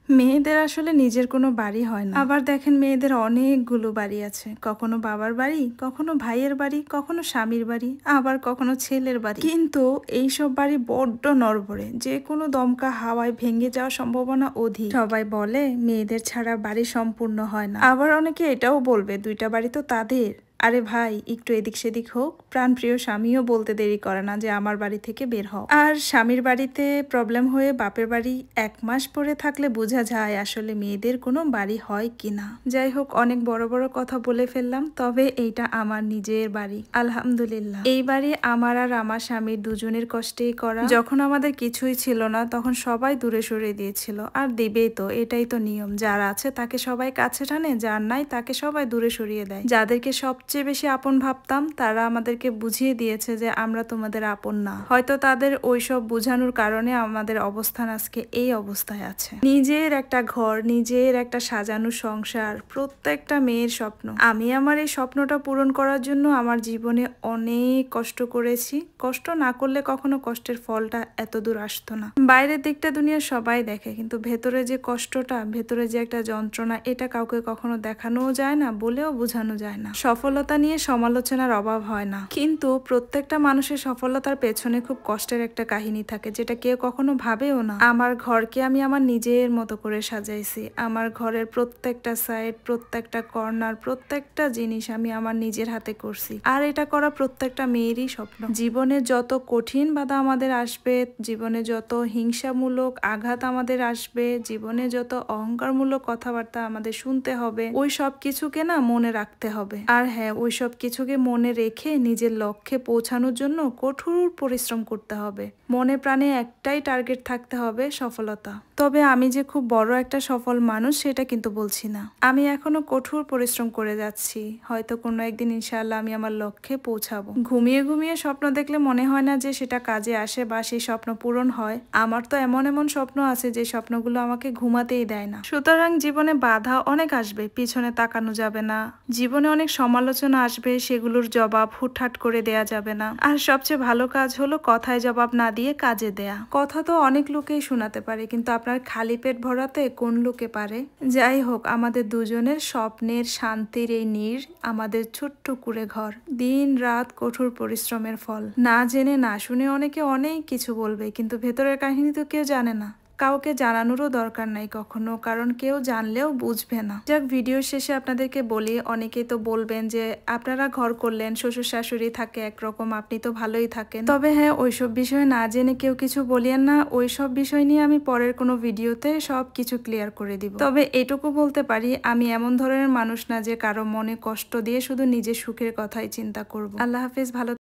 মেয়েদের আসলে নিজের কোনো বাড়ি হয় না। আবার দেখেন মেয়েদের অনেকগুলো বাড়ি আছে, কখনো বাবার বাড়ি, কখনো ভাইয়ের বাড়ি, কখনো স্বামীর বাড়ি, আবার কখনো ছেলের বাড়ি। কিন্তু এইসব বাড়ি বড্ড নড়বড়ে, যে কোনো দমকা হাওয়ায় ভেঙে যাওয়ার সম্ভাবনা অধিক। সবাই বলে মেয়েদের ছাড়া বাড়ি সম্পূর্ণ হয় না। আবার অনেকে এটাও বলবে দুইটা বাড়ি তো তাদের। আরে ভাই, একটু এদিক সেদিক হোক, প্রাণপ্রিয় স্বামীও বলতে দেরি করে না যে আমার বাড়ি থেকে বের হও। আর স্বামীর বাড়িতে প্রবলেম হয়ে বাপের বাড়ি 1 মাস পরে থাকলে বোঝা যায় আসলে মেয়েদের কোনো বাড়ি হয় কিনা। যাই হোক, অনেক বড় বড় কথা বলে ফেললাম, তবে এইটা আমার নিজের বাড়ি, আলহামদুলিল্লাহ। এই বাড়ি আমার আর আমার স্বামীর দুজনের কষ্টেই করা। যখন আমাদের কিছুই ছিল না তখন সবাই দূরে সরে দিয়েছিল, আর দিবেই তো, এটাই তো নিয়ম। যার আছে তাকে সবাই কাছে টানে, যার নাই তাকে সবাই দূরে সরিয়ে দেয়। যাদেরকে সবচেয়ে বেশি আপন ভাবতাম তারা আমাদেরকে বুঝিয়ে দিয়েছে যে আমরা তোমাদের আপন না। হয়তো তাদের ওইসব বোঝানোর কারণে আমাদের অবস্থান আজকে এই অবস্থায় আছে। নিজের একটা ঘর, নিজের একটা সাজানো সংসার প্রত্যেকটা মেয়ের স্বপ্ন। আমি আমার এই স্বপ্নটা পূরণ করার জন্য আমার জীবনে অনেক কষ্ট করেছি। কষ্ট না করলে কখনো কষ্টের ফলটা এত দূর আসতো না। বাইরের দিকটা দুনিয়া সবাই দেখে, কিন্তু ভেতরে যে কষ্টটা, ভেতরে যে একটা যন্ত্রণা, এটা কাউকে কখনো দেখানোও যায় না, বলেও বোঝানো যায় না। সফলতা নিয়ে সমালোচনার অভাব হয় না, কিন্তু প্রত্যেকটা মানুষের সফলতার পেছনে খুব কষ্টের একটা কাহিনী থাকে, যেটা কেউ কখনো ভাবেও না। আমার ঘরকে আমি আমার নিজের মতো করে সাজাইছি। আমার ঘরের প্রত্যেকটা সাইড, প্রত্যেকটা কর্নার, প্রত্যেকটা জিনিস আমি আমার নিজের হাতে করছি। আর এটা করা প্রত্যেকটা মেয়েরই স্বপ্ন। জীবনে যত কঠিন বাধা আমাদের আসবে, জীবনে যত হিংসামূলক আঘাত আমাদের আসবে, জীবনে যত অহংকারমূলক কথাবার্তা আমাদের শুনতে হবে, ওই সব কিছুকে না মনে রাখতে হবে। আর হ্যাঁ, ওই সব কিছুকে মনে রেখে নিজের লক্ষ্যে পৌঁছানোর জন্য কঠোর পরিশ্রম করতে হবে। মনে প্রাণে একটাই টার্গেট থাকতে হবে, সফলতা। তবে আমি যে খুব বড় একটা সফল মানুষ সেটা কিন্তু বলছি না। আমি এখনো কঠোর পরিশ্রম করে যাচ্ছি। হয়তো কোনো একদিন ইনশাআল্লাহ আমি আমার লক্ষ্যে পৌঁছাবো। ঘুমিয়ে ঘুমিয়ে স্বপ্ন দেখলে মনে হয় না যে সেটা কাজে আসে বা সেই স্বপ্ন পূরণ হয়। আমার তো এমন এমন স্বপ্ন আছে যে স্বপ্নগুলো আমাকে ঘুমাতেই দেয় না। সুতরাং জীবনে বাধা অনেক আসবে, পিছনে তাকানো যাবে না। জীবনে অনেক সমালোচনা আসবে, সেগুলোর জবাব হুটহাট করে দেয়া যাবে না। আর সবচেয়ে ভালো কাজ হলো কথায় জবাব না দিয়ে কাজে দেয়া। কথা তো অনেক লোকেই শোনাতে পারে, কিন্তু আপনার খালি পেট ভরাতে কোন লোকে পারে? যাই হোক, আমাদের দুজনের স্বপ্নের শান্তির এই নীড়, আমাদের ছোট্ট কুঁড়ে ঘর, দিন রাত কঠোর পরিশ্রমের ফল। না জেনে না শুনে অনেকে অনেক কিছু বলবে, কিন্তু ভেতরের কাহিনী তো কেউ জানে না। কাউকে জানানোরও দরকার নাই কখনো, কারণ কেউ জানলেও বুঝবে না। যাক, ভিডিও শেষে আপনাদেরকে বলি, অনেকেই তো বলবেন যে আপনারা ঘর করলেন, শ্বশুর শাশুড়ি থাকে একরকম, আপনি তো ভালোই থাকেন। তবে হ্যাঁ, ওইসব বিষয় না জেনে কেউ কিছু বলিয়েন না। ওইসব বিষয় নিয়ে আমি পরের কোনো ভিডিওতে সব কিছু ক্লিয়ার করে দিব। তবে এটুকু বলতে পারি, আমি এমন ধরনের মানুষ না যে কারো মনে কষ্ট দিয়ে শুধু নিজের সুখের কথাই চিন্তা করব। আল্লাহ হাফেজ, ভালো